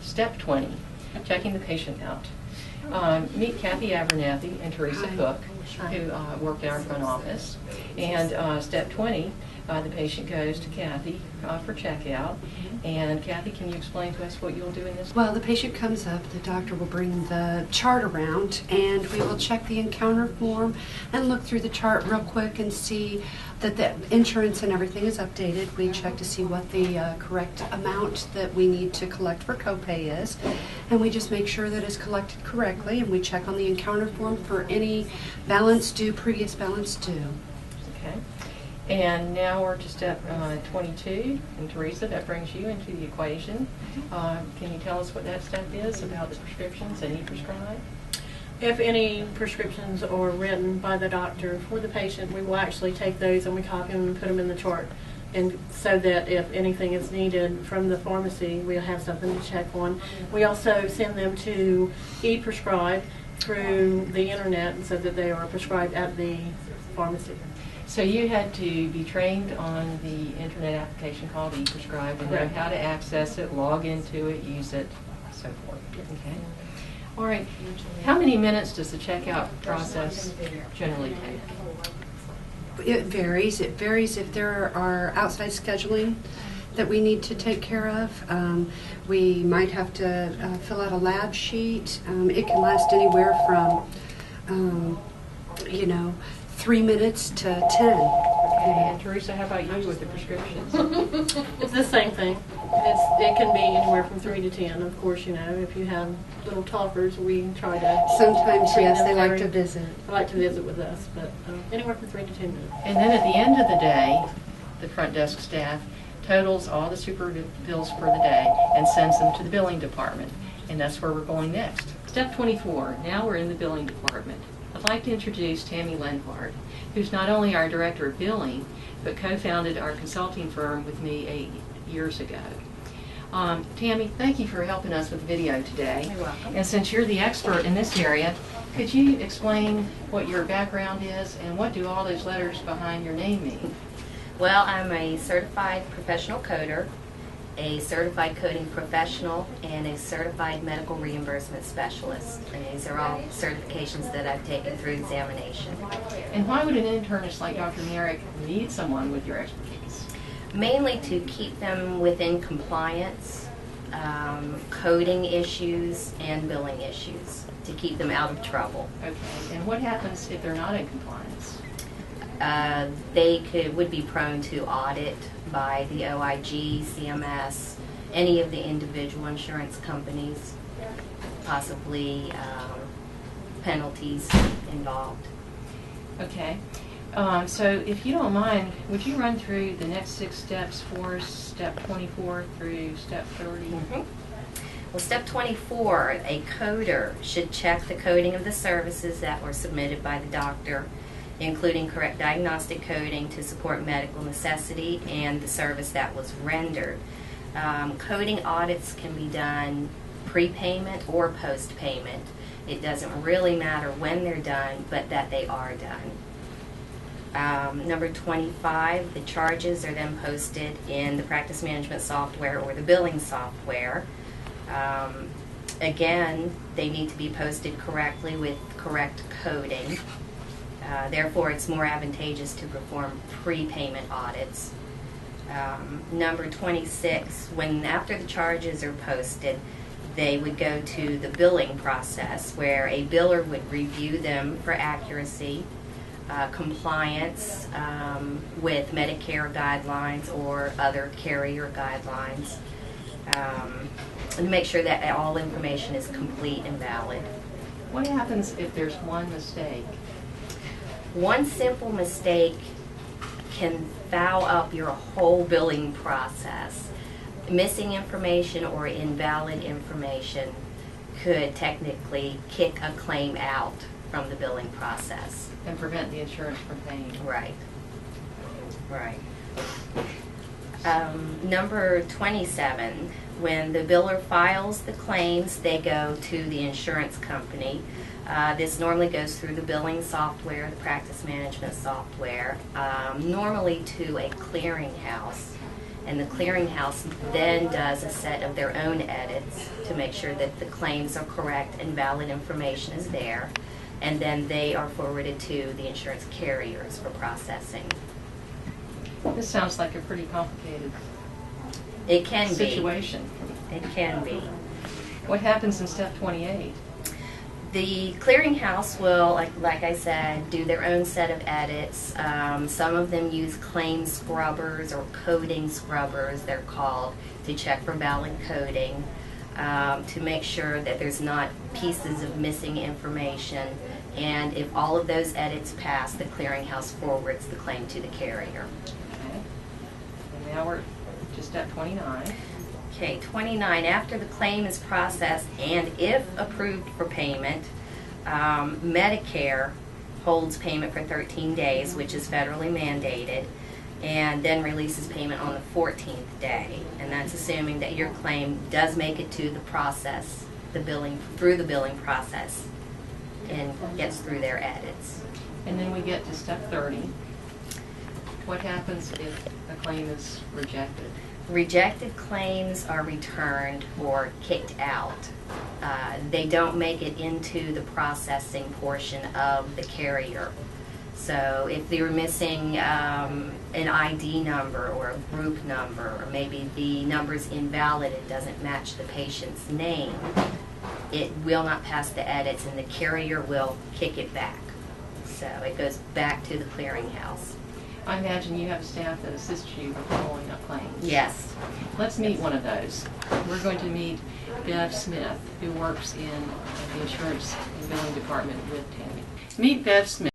Step 20, checking the patient out. Meet Kathy Abernathy and Teresa Cook, who work at our front office. And step 20, the patient goes to Kathy for checkout. And Kathy, can you explain to us what you'll do in this? Well, the patient comes up, the doctor will bring the chart around, and we will check the encounter form and look through the chart real quick and see that the insurance and everything is updated. We check to see what the correct amount that we need to collect for copay is, and we just make sure that it's collected correctly, and we check on the encounter form for any balance due, previous balance due. Okay. And now we're to step 22, and Teresa, that brings you into the equation. Can you tell us what that step is about the prescriptions and e-prescribe? If any prescriptions are written by the doctor for the patient, we will actually take those and we copy them and put them in the chart, and so that if anything is needed from the pharmacy, we'll have something to check on. We also send them to e-prescribe through the internet so that they are prescribed at the pharmacy. So you had to be trained on the internet application called e-prescribe and know how to access it, log into it, use it, so forth. Okay. All right. How many minutes does the checkout process generally take? It varies. It varies if there are outside scheduling that we need to take care of. We might have to fill out a lab sheet. It can last anywhere from, 3 minutes to 10. Okay. And Teresa, how about you with the prescriptions? It's the same thing. It can be anywhere from 3 to 10. Of course, if you have little talkers, we try to. Sometimes, yes, they like very, to visit. They like to visit with us, but anywhere from 3 to 10 minutes. And then at the end of the day, the front desk staff totals all the super bills for the day and sends them to the billing department. And that's where we're going next. Step 24, now we're in the billing department. I'd like to introduce Tammy Lenhart, who's not only our director of billing, but co-founded our consulting firm with me 8 years ago. Tammy, thank you for helping us with the video today. You're welcome. And since you're the expert in this area, could you explain what your background is and what do all those letters behind your name mean? Well, I'm a certified professional coder, a certified coding professional, and a certified medical reimbursement specialist. And these are all certifications that I've taken through examination. And why would an internist like Dr. Merrick need someone with your expertise? Mainly to keep them within compliance, coding issues, and billing issues, to keep them out of trouble. Okay. And what happens if they're not in compliance? They would be prone to audit by the OIG, CMS, any of the individual insurance companies, possibly penalties involved. Okay. So if you don't mind, would you run through the next 6 steps for us, step 24 through step 30? Well, step 24, a coder should check the coding of the services that were submitted by the doctor, including correct diagnostic coding to support medical necessity and the service that was rendered. Coding audits can be done pre-payment or post-payment. It doesn't really matter when they're done, but that they are done. Number 25, the charges are then posted in the practice management software or the billing software. Again, they need to be posted correctly with correct coding. Therefore, it's more advantageous to perform pre-payment audits. Number 26, after the charges are posted, they would go to the billing process where a biller would review them for accuracy, compliance with Medicare guidelines or other carrier guidelines, and make sure that all information is complete and valid. What happens if there's one mistake? One simple mistake can foul up your whole billing process. Missing information or invalid information could technically kick a claim out from the billing process. And prevent the insurance from paying. Right. Right. Number 27, when the biller files the claims, they go to the insurance company. This normally goes through the billing software, the practice management software, normally to a clearinghouse. And the clearinghouse then does a set of their own edits to make sure that the claims are correct and valid information is there. And then they are forwarded to the insurance carriers for processing. This sounds like a pretty complicated It can be. situation. It can be. What happens in step 28? The clearinghouse will, like I said, do their own set of edits. Some of them use claim scrubbers or coding scrubbers, they're called, to check for valid coding, to make sure that there's not pieces of missing information. And if all of those edits pass, the clearinghouse forwards the claim to the carrier. Okay. And now we're to step 29. Okay, 29, after the claim is processed and if approved for payment, Medicare holds payment for 13 days, which is federally mandated, and then releases payment on the 14th day. And that's assuming that your claim does make it to the process, through the billing process, and gets through their edits. And then we get to step 30. What happens if a claim is rejected? Rejected claims are returned or kicked out. They don't make it into the processing portion of the carrier. So if they're missing an ID number or a group number, or maybe the number's invalid, it doesn't match the patient's name, it will not pass the edits and the carrier will kick it back. So it goes back to the clearinghouse. I imagine you have staff that assists you with following up claims. Yes. Let's meet one of those. We're going to meet Bev Smith, who works in the insurance and billing department with Tammy. Meet Bev Smith.